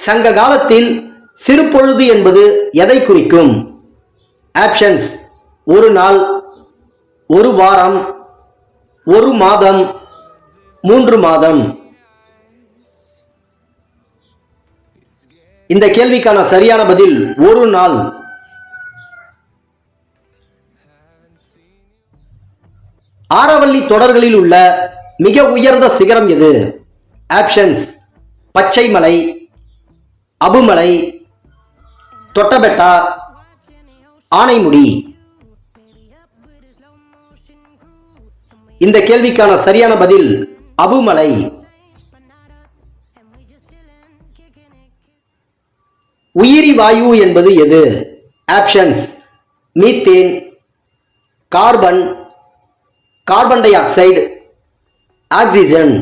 சங்க காலத்தில் சிறுபொழுது என்பது எதை குறிக்கும்? ஆப்ஷன்ஸ்: ஒரு நாள், ஒரு வாரம், ஒரு மாதம், 3 மாதம். இந்த கேள்விக்கான சரியான பதில் ஒரு நாள். ஆரவல்லி தொடர்களில் உள்ள மிக உயர்ந்த சிகரம் எது? ஆப்ஷன்ஸ்: பச்சைமலை, அபுமலை, தொட்டபெட்டா, ஆனைமுடி. இந்த கேள்விக்கான சரியான பதில் அபுமலை. உயிரி வாயு என்பது எது? Options: methane, carbon, carbon di oxide, oxygen.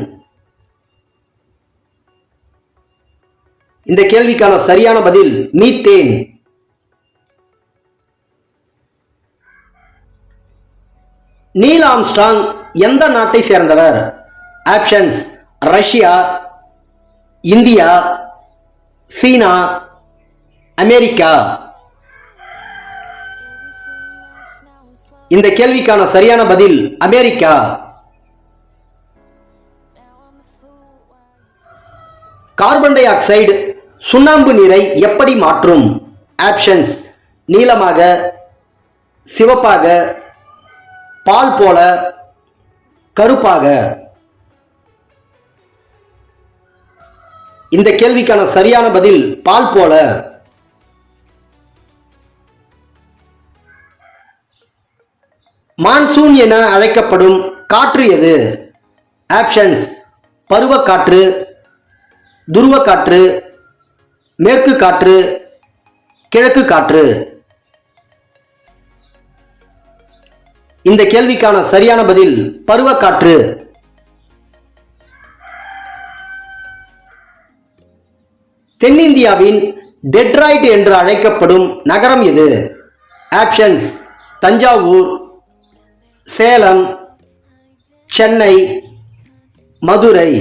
இந்த கேள்விக்கான சரியான பதில் மீத்தேன். நீல் ஆம்ஸ்ட்ராங் எந்த நாட்டை சேர்ந்தவர்? ஆப்ஷன்ஸ்: ரஷ்யா, இந்தியா, சீனா, அமெரிக்கா. இந்த கேள்விக்கான சரியான பதில் அமெரிக்கா. கார்பன் டை ஆக்சைடு சுண்ணாம்பு நீரை எப்படி மாற்றும்? ஆப்ஷன்ஸ்: நீலமாக, சிவப்பாக, பால் போல, கருப்பாக. இந்த கேள்விக்கான சரியான பதில் பால் போல. மான்சூன் என அழைக்கப்படும் காற்று எது? ஆப்ஷன்ஸ்: பருவக்காற்று, துருவ காற்று, மேற்கு காற்று, கிழக்கு காற்று. இந்த கேள்விக்கான சரியான பதில் பருவக்காற்று. தென்னிந்தியாவின் டெட்ராய்ட் என்று அழைக்கப்படும் நகரம் எது? ஆப்ஷன்ஸ்: தஞ்சாவூர், சேலம், சென்னை, மதுரை.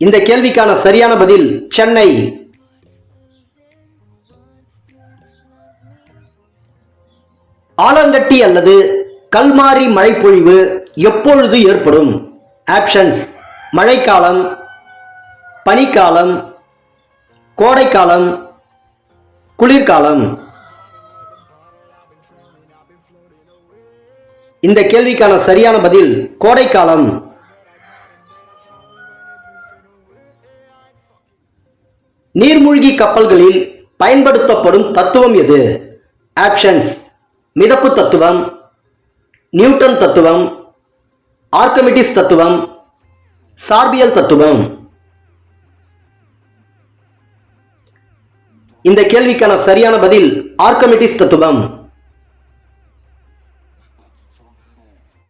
இந்த கேள்விக்கான சரியான பதில் சென்னை. ஆலங்கட்டி அல்லது கல்மாரி மழைப்பொழிவு எப்பொழுது ஏற்படும்? ஆப்ஷன்ஸ்: மழைக்காலம், பனிக்காலம், கோடைக்காலம், குளிர்காலம். இந்த கேள்விக்கான சரியான பதில் கோடைக்காலம். நீர்மூழ்கி கப்பல்களில் பயன்படுத்தப்படும் தத்துவம் எது? ஆப்ஷன்ஸ்: மிதப்பு தத்துவம், நியூட்டன் தத்துவம், ஆர்க்கிமிடிஸ் தத்துவம், சார்பியல் தத்துவம். இந்த கேள்விக்கான சரியான பதில் ஆர்க்கிமிடிஸ் தத்துவம்.